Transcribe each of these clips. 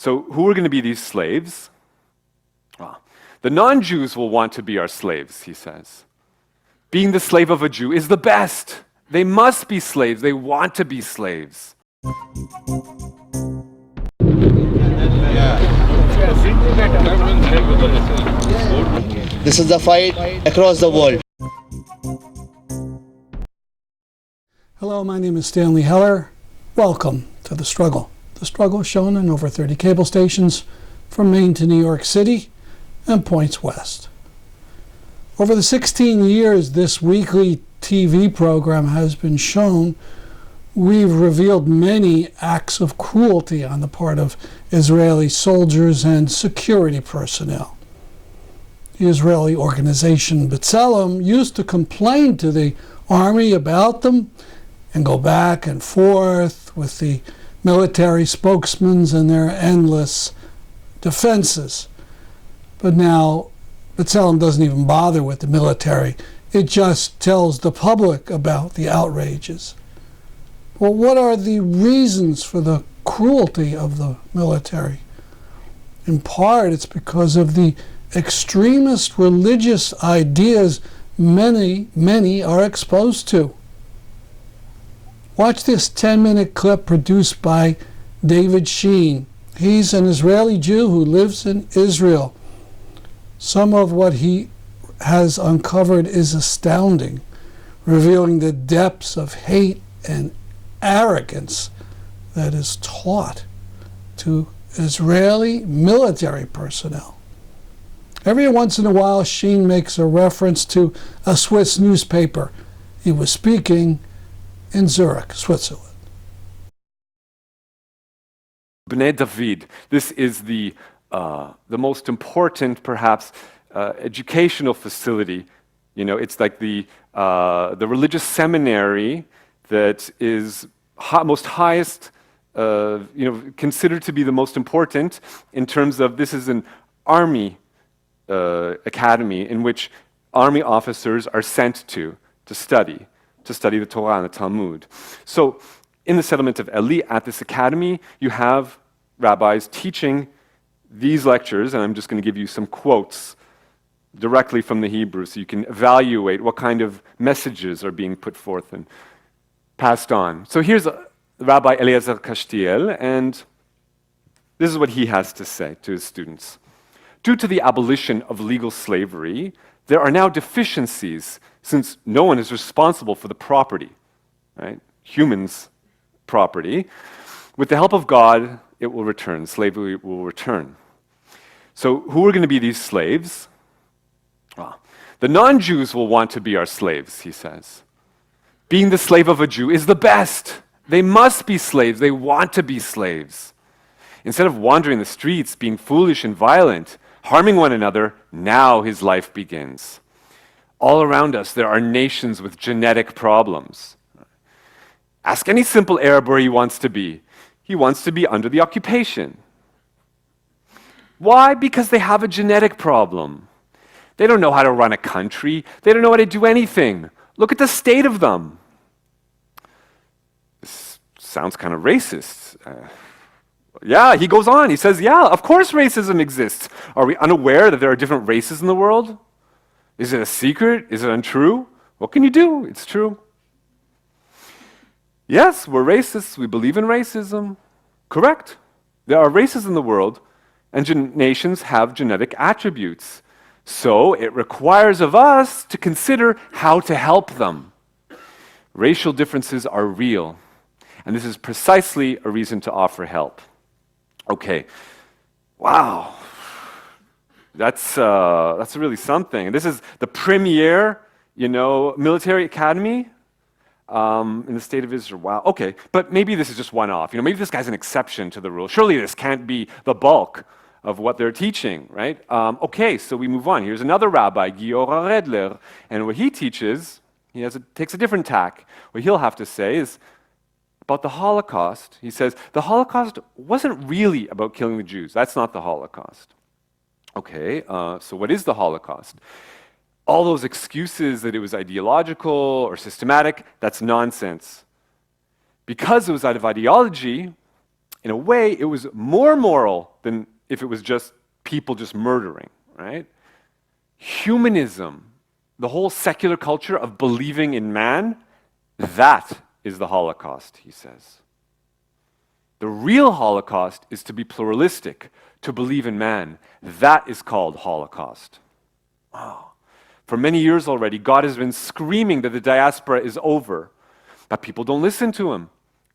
So who are going to be these slaves? Well, the non-Jews will want to be our slaves, he says. Being the slave of a Jew is the best. They must be slaves. They want to be slaves. This is the fight across the world. Hello, my name is Stanley Heller. Welcome to The Struggle. The Struggle is shown on over 30 cable stations from Maine to New York City and points west. Over the 16 years this weekly TV program has been shown, we've revealed many acts of cruelty on the part of Israeli soldiers and security personnel. The Israeli organization B'Tselem used to complain to the army about them and go back and forth with the military spokesmen and their endless defenses. But now B'Tselem doesn't even bother with the military. It just tells the public about the outrages. Well, what are the reasons for the cruelty of the military? In part, it's because of the extremist religious ideas many are exposed to. Watch this 10-minute clip produced by David Sheen. He's an Israeli Jew who lives in Israel. Some of what he has uncovered is astounding, revealing the depths of hate and arrogance that is taught to Israeli military personnel. Every once in a while, Sheen makes a reference to a Swiss newspaper. He was speaking in Zurich, Switzerland. B'nai David, this is the most important, perhaps, educational facility. You know, it's like the religious seminary that is most highest, considered to be the most important in terms of this is an army academy in which army officers are sent to study the Torah and the Talmud. So in the settlement of Eli, at this academy, you have rabbis teaching these lectures, and I'm just going to give you some quotes directly from the Hebrew so you can evaluate what kind of messages are being put forth and passed on. So here's Rabbi Eliezer Kashtiel, and this is what he has to say to his students. Due to the abolition of legal slavery, there are now deficiencies since no one is responsible for the property, right? Humans' property. With the help of God, it will return. Slavery will return. So who are going to be these slaves? Well, the non-Jews will want to be our slaves, he says. Being the slave of a Jew is the best. They must be slaves. They want to be slaves. Instead of wandering the streets, being foolish and violent, harming one another, now his life begins. All around us, there are nations with genetic problems. Ask any simple Arab where he wants to be. He wants to be under the occupation. Why? Because they have a genetic problem. They don't know how to run a country. They don't know how to do anything. Look at the state of them. This sounds kind of racist. Yeah, he goes on. He says, yeah, of course racism exists. Are we unaware that there are different races in the world? Is it a secret? Is it untrue? What can you do? It's true. Yes, we're racists. We believe in racism. Correct. There are races in the world, and nations have genetic attributes. So it requires of us to consider how to help them. Racial differences are real, and this is precisely a reason to offer help. Okay. Wow. That's really something. This is the premier, military academy in the state of Israel. Wow. Okay, but maybe this is just one-off. Maybe this guy's an exception to the rule. Surely this can't be the bulk of what they're teaching, right? Okay, so we move on. Here's another rabbi, Giora Redler, and what he teaches, takes a different tack. What he'll have to say is about the Holocaust. He says the Holocaust wasn't really about killing the Jews. That's not the Holocaust. Okay, so what is the Holocaust? All those excuses that it was ideological or systematic, that's nonsense. Because it was out of ideology, in a way, it was more moral than if it was just people just murdering, right? Humanism, the whole secular culture of believing in man, that is the Holocaust, he says. The real Holocaust is to be pluralistic, to believe in man. That is called Holocaust. Wow. For many years already, God has been screaming that the diaspora is over, but people don't listen to him.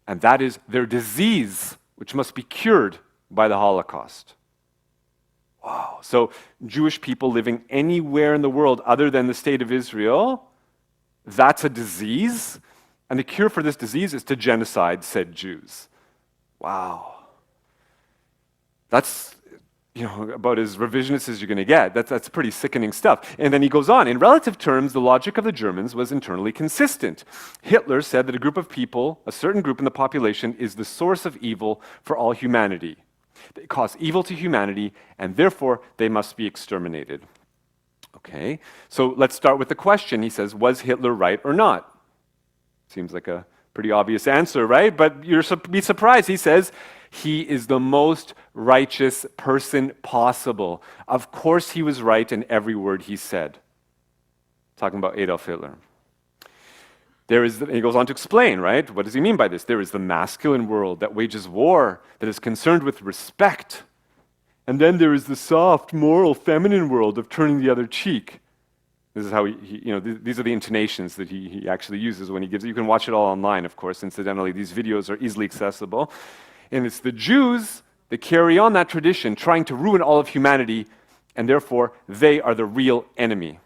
And that is their disease, which must be cured by the Holocaust. Wow. So Jewish people living anywhere in the world other than the state of Israel, that's a disease. And the cure for this disease is to genocide, said Jews. Wow. That's about as revisionist as you're going to get. That's pretty sickening stuff. And then he goes on. In relative terms, the logic of the Germans was internally consistent. Hitler said that a group of people, a certain group in the population, is the source of evil for all humanity. They cause evil to humanity, and therefore they must be exterminated. Okay, so let's start with the question. He says, was Hitler right or not? Seems like a pretty obvious answer, right? But you'll be surprised. He says, he is the most righteous person possible. Of course he was right in every word he said. Talking about Adolf Hitler. He goes on to explain, right? What does he mean by this? There is the masculine world that wages war, that is concerned with respect. And then there is the soft, moral, feminine world of turning the other cheek. This is how these are the intonations that he actually uses when he gives it. You can watch it all online, of course. Incidentally, these videos are easily accessible. And it's the Jews that carry on that tradition, trying to ruin all of humanity, and therefore they are the real enemy.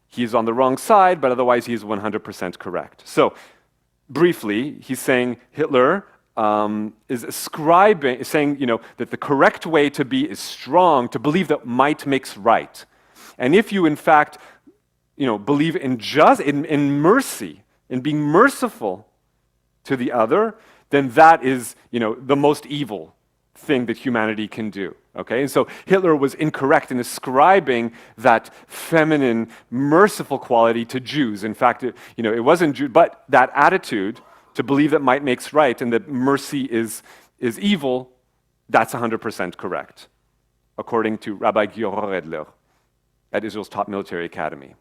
He is on the wrong side, but otherwise he is 100% correct. So, briefly, he's saying Hitler is saying that the correct way to be is strong, to believe that might makes right. And if you, in fact, believe in mercy, in being merciful to the other, then that is, the most evil thing that humanity can do. Okay, and so Hitler was incorrect in ascribing that feminine, merciful quality to Jews. In fact, it wasn't Jews, but that attitude to believe that might makes right and that mercy is evil, that's 100% correct, according to Rabbi Giora Redler at Israel's top military academy.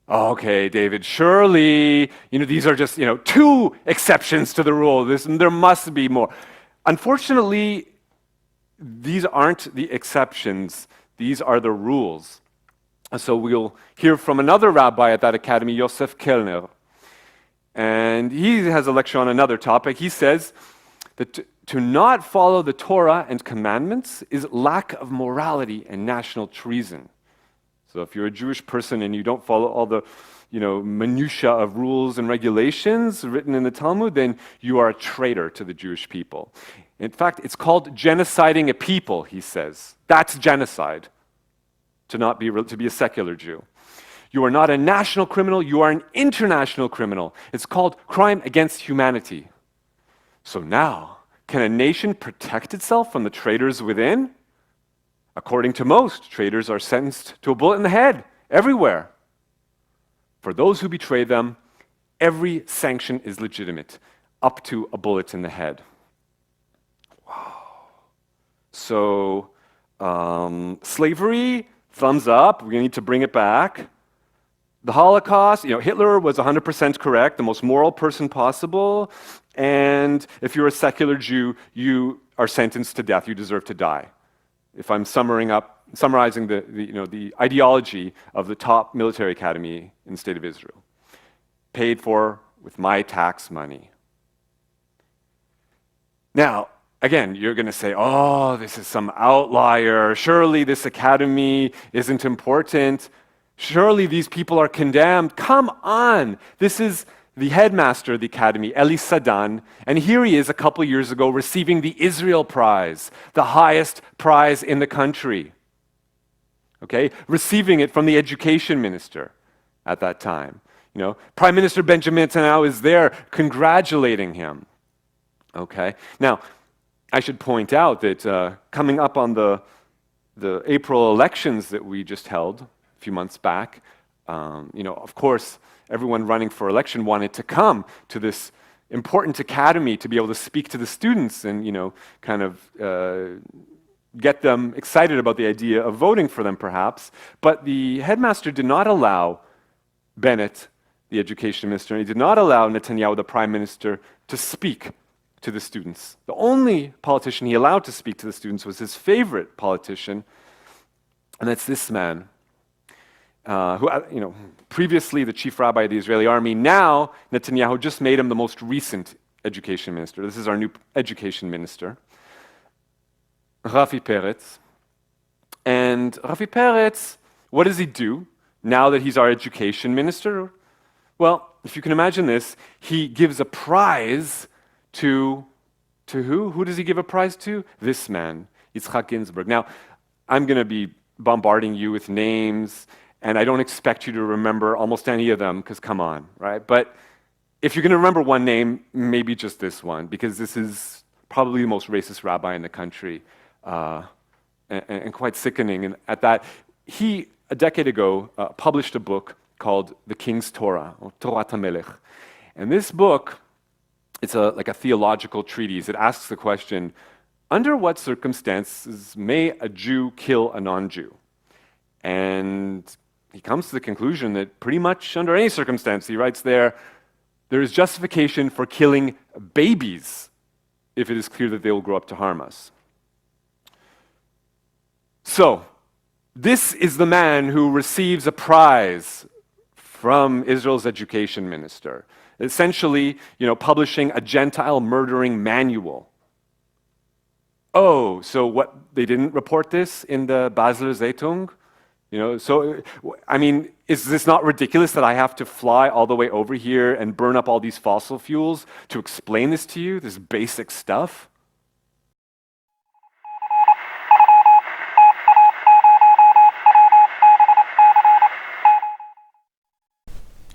Okay, David, surely, these are just, two exceptions to the rule. There must be more. Unfortunately, these aren't the exceptions. These are the rules. So we'll hear from another rabbi at that academy, Yosef Kellner. And he has a lecture on another topic. He says that to not follow the Torah and commandments is lack of morality and national treason. So if you're a Jewish person and you don't follow all the minutiae of rules and regulations written in the Talmud, then you are a traitor to the Jewish people. In fact, it's called genociding a people, he says. That's genocide, to be a secular Jew. You are not a national criminal, you are an international criminal. It's called crime against humanity. So now, can a nation protect itself from the traitors within? According to most, traitors are sentenced to a bullet in the head, everywhere. For those who betray them, every sanction is legitimate, up to a bullet in the head. Wow. So, slavery, thumbs up, we need to bring it back. The Holocaust, Hitler was 100% correct, the most moral person possible, and if you're a secular Jew, you are sentenced to death, you deserve to die. If I'm summarizing the ideology of the top military academy in the state of Israel, paid for with my tax money. Now, again, you're going to say, oh, this is some outlier. Surely this academy isn't important. Surely these people are condemned. Come on. This is the headmaster of the academy, Eli Sadan, and here he is a couple years ago receiving the Israel Prize, the highest prize in the country. Okay, receiving it from the education minister at that time. Prime Minister Benjamin Netanyahu is there congratulating him. Okay, now I should point out that coming up on the April elections that we just held a few months back, of course, everyone running for election wanted to come to this important academy to be able to speak to the students and, kind of get them excited about the idea of voting for them, perhaps. But the headmaster did not allow Bennett, the education minister, and he did not allow Netanyahu, the prime minister, to speak to the students. The only politician he allowed to speak to the students was his favorite politician, and that's this man, who, previously the chief rabbi of the Israeli army. Now, Netanyahu just made him the most recent education minister. This is our new education minister, Rafi Peretz. And Rafi Peretz, what does he do now that he's our education minister? Well, if you can imagine this, he gives a prize to who? Who does he give a prize to? This man, Yitzhak Ginsburg. Now, I'm going to be bombarding you with names, and I don't expect you to remember almost any of them, because come on, right? But if you're going to remember one name, maybe just this one, because this is probably the most racist rabbi in the country, and quite sickening. And at that, he, a decade ago, published a book called The King's Torah, or Torah HaMelech. And this book, it's like a theological treatise. It asks the question, under what circumstances may a Jew kill a non-Jew? And he comes to the conclusion that pretty much under any circumstance, he writes there is justification for killing babies if it is clear that they will grow up to harm us. So, this is the man who receives a prize from Israel's education minister, essentially, publishing a Gentile murdering manual. Oh, so what, they didn't report this in the Basler Zeitung? Is this not ridiculous that I have to fly all the way over here and burn up all these fossil fuels to explain this to you, this basic stuff?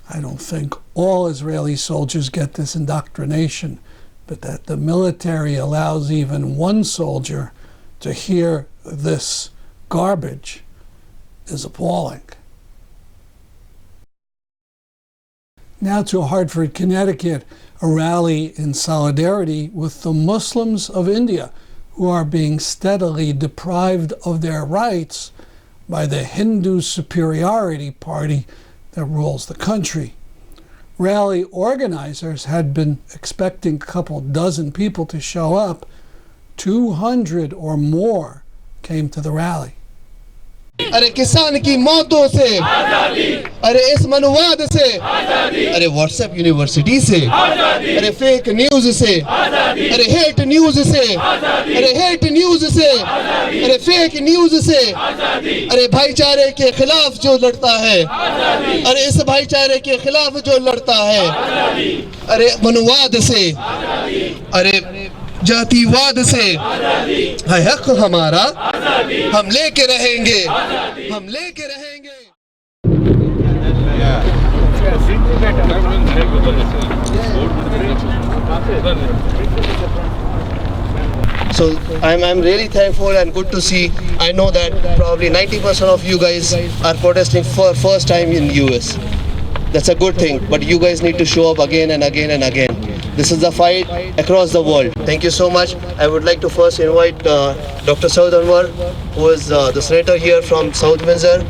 I don't think all Israeli soldiers get this indoctrination, but that the military allows even one soldier to hear this garbage is appalling. Now to Hartford, Connecticut, a rally in solidarity with the Muslims of India, who are being steadily deprived of their rights by the Hindu superiority party that rules the country. Rally organizers had been expecting a couple dozen people to show up. 200 or more came to the rally. अरे किसान की मौतों से, अरे इस मनुवाद से, अरे WhatsApp university से, अरे फेक न्यूज से, अरे हेट न्यूज से, अरे हेट न्यूज से, अरे फेक न्यूज से, अरे भाईचारे के खिलाफ जो लड़ता है, अरे इस भाईचारे के खिलाफ जो लड़ता है, अरे मनुवाद से, अरे जातिवाद से, है हक हमारा, हम लेके रहेंगे, हम लेके रहेंगे। So I'm really thankful and good to see. I know that probably 90% of you guys are protesting for first time in US. That's a good thing, but you guys need to show up again and again and again. This is the fight across the world. Thank you so much. I would like to first invite Dr. Saud Anwar, who is the senator here from South Windsor.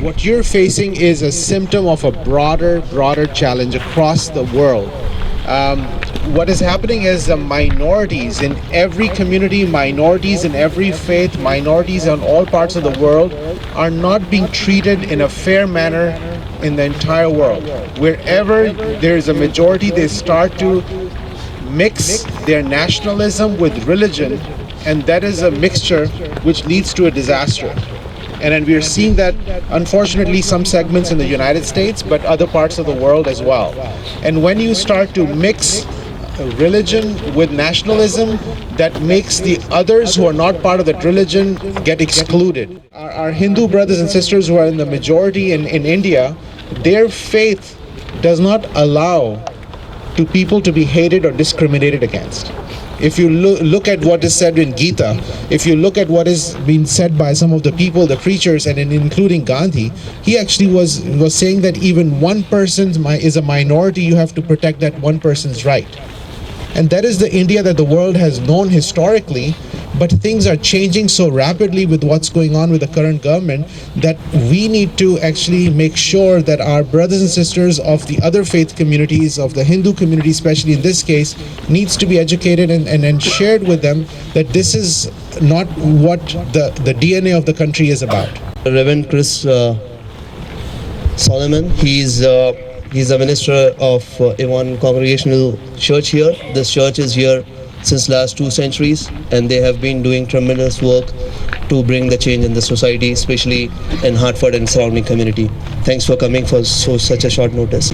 What you're facing is a symptom of a broader challenge across the world. What is happening is the minorities in every community, minorities in every faith, minorities in all parts of the world are not being treated in a fair manner in the entire world. Wherever there is a majority, they start to mix their nationalism with religion, and that is a mixture which leads to a disaster. And then we are seeing that, unfortunately, some segments in the United States, but other parts of the world as well. And when you start to mix religion with nationalism, that makes the others who are not part of that religion get excluded. Our Hindu brothers and sisters who are in the majority in India, their faith does not allow to people to be hated or discriminated against. if you look at what is said in Gita, if you look at what is being said by some of the people, the preachers, and including Gandhi, he actually was saying that even one person is a minority, you have to protect that one person's right. And that is the India that the world has known historically, but things are changing so rapidly with what's going on with the current government that we need to actually make sure that our brothers and sisters of the other faith communities, of the Hindu community especially in this case, needs to be educated and shared with them that this is not what the DNA of the country is about. Reverend Chris Solomon, he's a minister of one congregational church here. This church is here since last 2 centuries, and they have been doing tremendous work to bring the change in the society, especially in Hartford and surrounding community. Thanks for coming for such a short notice.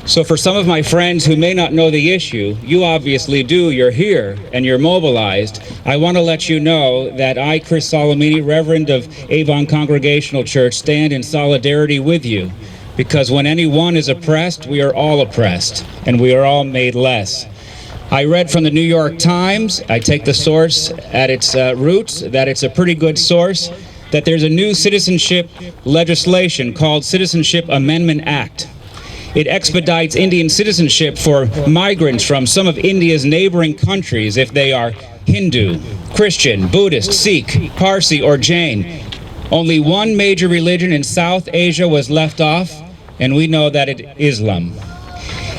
So for some of my friends who may not know the issue, you obviously do, you're here and you're mobilized. I want to let you know that I, Chris Solomini, Reverend of Avon Congregational Church, stand in solidarity with you. Because when any one is oppressed, we are all oppressed, and we are all made less. I read from the New York Times, I take the source at its roots, that it's a pretty good source, that there's a new citizenship legislation called Citizenship Amendment Act. It expedites Indian citizenship for migrants from some of India's neighboring countries if they are Hindu, Christian, Buddhist, Sikh, Parsi, or Jain. Only one major religion in South Asia was left off, and we know that it's Islam.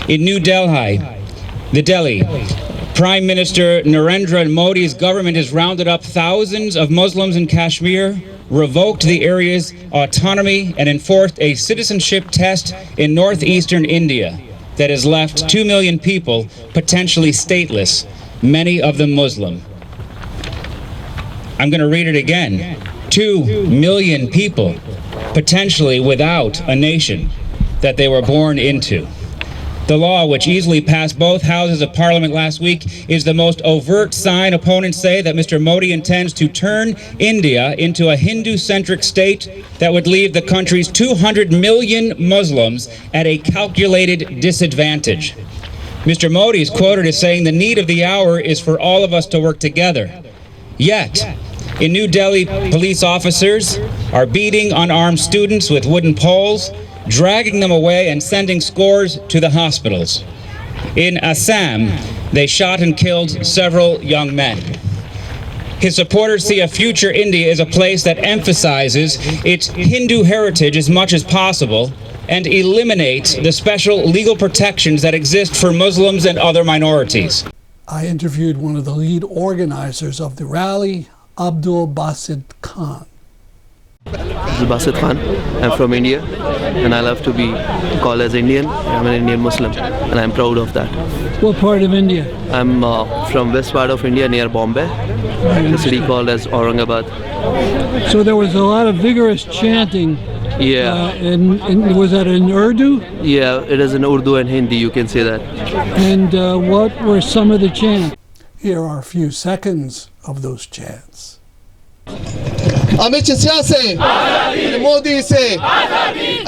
In New Delhi, Prime Minister Narendra Modi's government has rounded up thousands of Muslims in Kashmir, revoked the area's autonomy, and enforced a citizenship test in northeastern India that has left 2 million people potentially stateless, many of them Muslim. I'm going to read it again. 2 million people potentially without a nation that they were born into. The law, which easily passed both houses of parliament last week, is the most overt sign, opponents say, that Mr. Modi intends to turn India into a Hindu-centric state that would leave the country's 200 million Muslims at a calculated disadvantage. Mr. Modi is quoted as saying the need of the hour is for all of us to work together. Yet, in New Delhi, police officers are beating unarmed students with wooden poles, dragging them away and sending scores to the hospitals. In Assam, they shot and killed several young men. His supporters see a future India as a place that emphasizes its Hindu heritage as much as possible and eliminates the special legal protections that exist for Muslims and other minorities. I interviewed one of the lead organizers of the rally, Abdul Basit Khan. Abdul Basit Khan. I'm from India, and I love to be called as Indian. I'm an Indian Muslim, and I'm proud of that. What part of India? I'm from west part of India, near Bombay, the city called as Aurangabad. So there was a lot of vigorous chanting. Yeah. And was that in Urdu? Yeah, it is in Urdu and Hindi, you can say that. And what were some of the chants? Here are a few seconds of those chants. Amit Shah से, अरे मोदी से,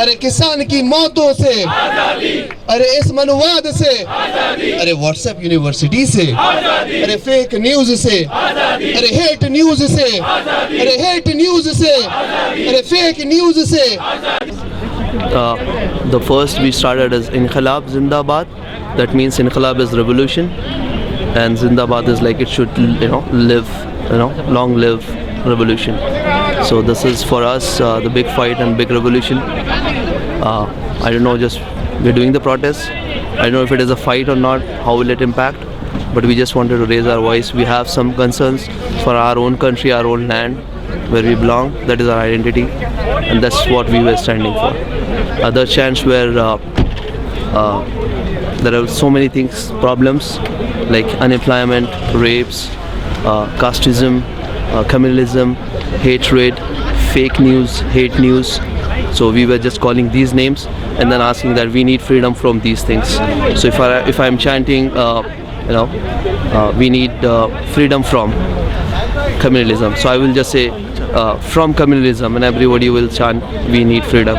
अरे किसान की मौतों से, अरे इस मनुवाद से, अरे व्हाट्सएप यूनिवर्सिटी से, अरे फेक न्यूज से, अरे हेट न्यूज से, अरे हेट न्यूज से, अरे फेक न्यूज से. The first we started as Inqilab Zindabad. That means Inqilab is revolution, and Zindabad is like it should, live, long live revolution. So this is for us the big fight and big revolution. I don't know, just we're doing the protest. I don't know if it is a fight or not, how will it impact, but we just wanted to raise our voice. We have some concerns for our own country, our own land, where we belong. That is our identity, and that's what we were standing for. Other chants were there are so many things, problems like unemployment, rapes, casteism, communalism, hatred, fake news, hate news. So we were just calling these names and then asking that we need freedom from these things. So if I'm chanting, we need freedom from communalism. So I will just say from communalism, and everybody will chant we need freedom.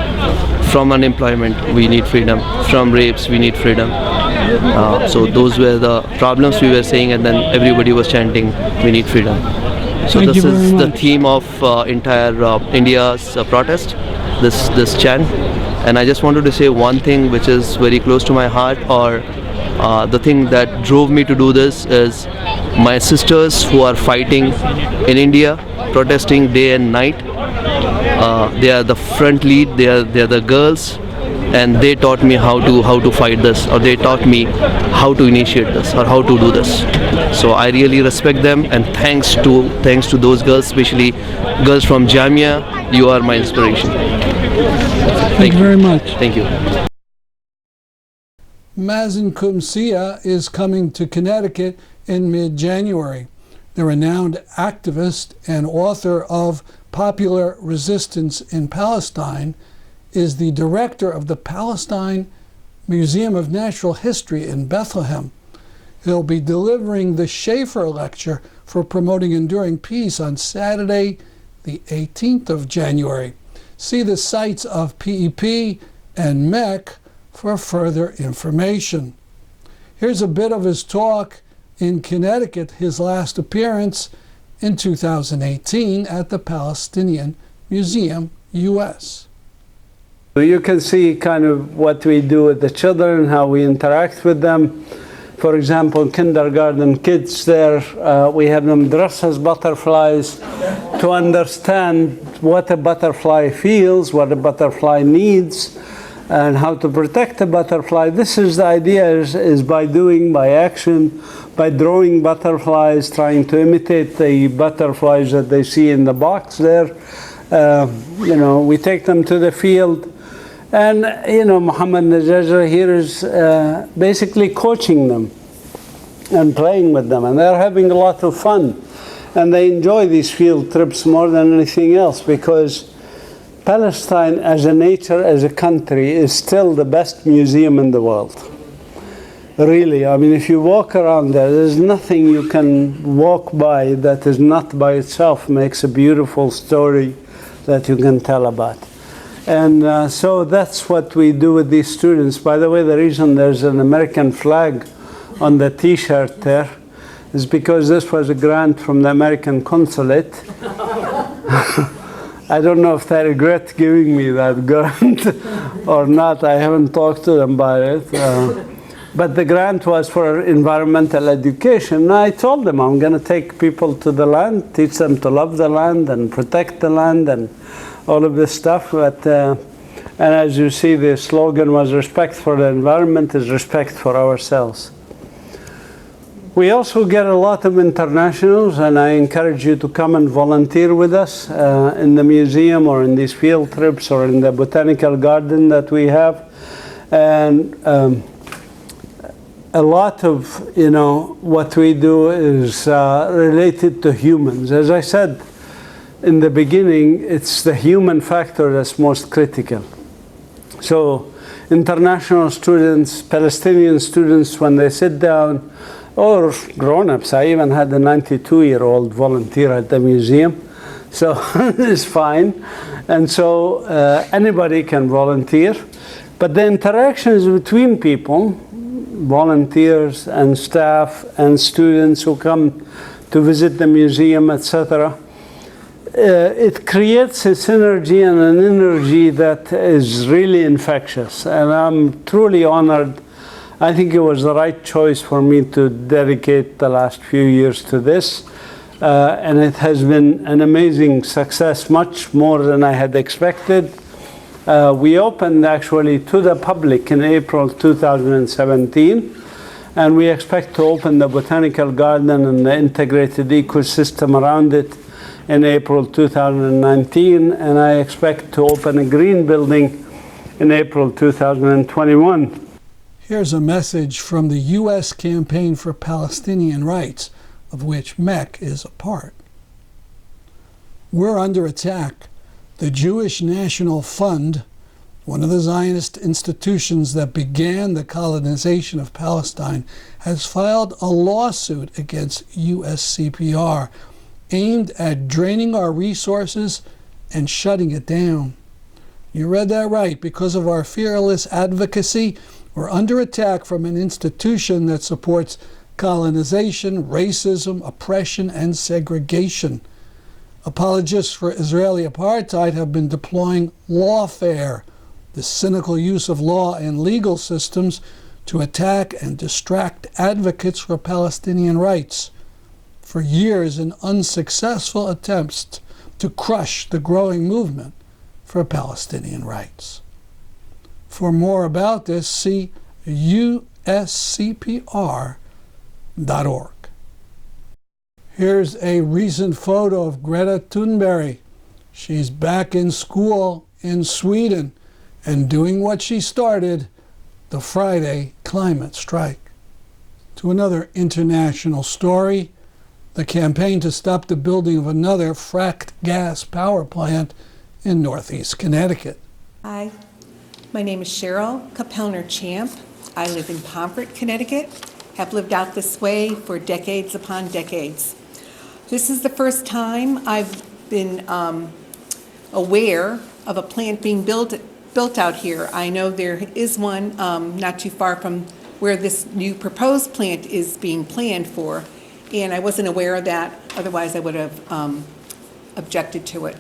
From unemployment, we need freedom. From rapes, we need freedom. So those were the problems we were saying, and then everybody was chanting, "We need freedom." So Thank this you very is the much. theme of entire India's protest. This chant, and I just wanted to say one thing which is very close to my heart, or the thing that drove me to do this is my sisters who are fighting in India, protesting day and night. They are the front lead. They are the girls, and they taught me how to fight this, or they taught me how to initiate this, or how to do this. So I really respect them, and thanks to those girls, especially girls from Jamia. You are my inspiration. Thank you very much. Thank you. Mazin Qumsiyeh is coming to Connecticut in mid-January. The renowned activist and author of Popular Resistance in Palestine is the director of the Palestine Museum of Natural History in Bethlehem. He'll be delivering the Shafer Lecture for Promoting Enduring Peace on Saturday, the 18th of January. See the sites of PEP and MEC for further information. Here's a bit of his talk in Connecticut, his last appearance in 2018 at the Palestinian Museum, U.S. You can see kind of what we do with the children, how we interact with them. For example, kindergarten kids there, we have them dress as butterflies to understand what a butterfly feels, what a butterfly needs, and how to protect a butterfly. This is the idea, is by doing, by action, by drawing butterflies, trying to imitate the butterflies that they see in the box there. We take them to the field. And, Muhammad Najaja here is basically coaching them and playing with them. And they're having a lot of fun. And they enjoy these field trips more than anything else, because Palestine as a nature, as a country, is still the best museum in the world. Really, I mean, if you walk around there, there's nothing you can walk by that is not by itself makes a beautiful story that you can tell about. And so that's what we do with these students. By the way, the reason there's an American flag on the T-shirt there is because this was a grant from the American consulate. I don't know if they regret giving me that grant or not. I haven't talked to them about it. But the grant was for environmental education. And I told them I'm going to take people to the land, teach them to love the land and protect the land and all of this stuff. But, and as you see, the slogan was respect for the environment is respect for ourselves. We also get a lot of internationals, and I encourage you to come and volunteer with us in the museum or in these field trips or in the botanical garden that we have. And a lot of what we do is related to humans. As I said in the beginning, it's the human factor that's most critical. So international students, Palestinian students, when they sit down, or grown-ups, I even had a 92-year-old volunteer at the museum, so it's fine. And so anybody can volunteer. But the interactions between people, volunteers and staff and students who come to visit the museum, etc., it creates a synergy and an energy that is really infectious. And I'm truly honored. I think it was the right choice for me to dedicate the last few years to this. And it has been an amazing success, much more than I had expected. We opened actually to the public in April 2017, and we expect to open the botanical garden and the integrated ecosystem around it in April 2019, and I expect to open a green building in April 2021. Here's a message from the U.S. Campaign for Palestinian Rights, of which MEC is a part. We're under attack. The Jewish National Fund, one of the Zionist institutions that began the colonization of Palestine, has filed a lawsuit against USCPR aimed at draining our resources and shutting it down. You read that right. Because of our fearless advocacy, We're under attack from an institution that supports colonization, racism, oppression, and segregation. Apologists for Israeli apartheid have been deploying lawfare, the cynical use of law and legal systems to attack and distract advocates for Palestinian rights. For years, in unsuccessful attempts to crush the growing movement for Palestinian rights. For more about this, see uscpr.org. Here's a recent photo of Greta Thunberg. She's back in school in Sweden and doing what she started, the Friday climate strike. To another international story, the campaign to stop the building of another fracked gas power plant in northeast Connecticut. Hi, my name is Cheryl Capellner-Champ. I live in Pomfret, Connecticut, have lived out this way for decades upon decades. This is the first time I've been aware of a plant being built out here. I know there is one not too far from where this new proposed plant is being planned for, and I wasn't aware of that, otherwise I would have objected to it.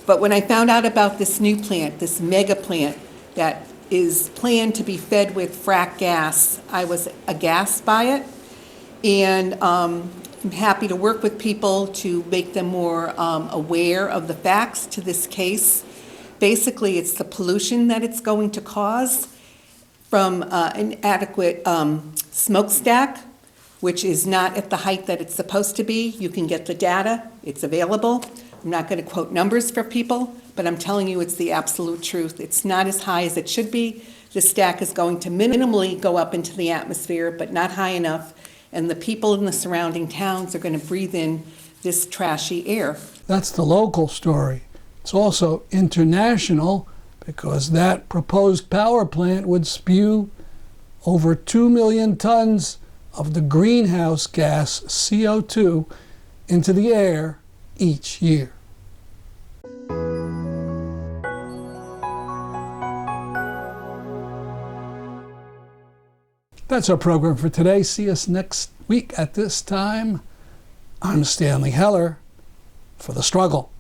But when I found out about this new plant, this mega plant that is planned to be fed with frack gas, I was aghast by it, and I'm happy to work with people to make them more aware of the facts to this case. Basically, it's the pollution that it's going to cause from inadequate smokestack, which is not at the height that it's supposed to be. You can get the data, it's available. I'm not going to quote numbers for people, but I'm telling you it's the absolute truth. It's not as high as it should be. The stack is going to minimally go up into the atmosphere, but not high enough, and the people in the surrounding towns are going to breathe in this trashy air. That's the local story. It's also international because that proposed power plant would spew over 2 million tons of the greenhouse gas CO2 into the air each year. That's our program for today. See us next week at this time. I'm Stanley Heller for The Struggle.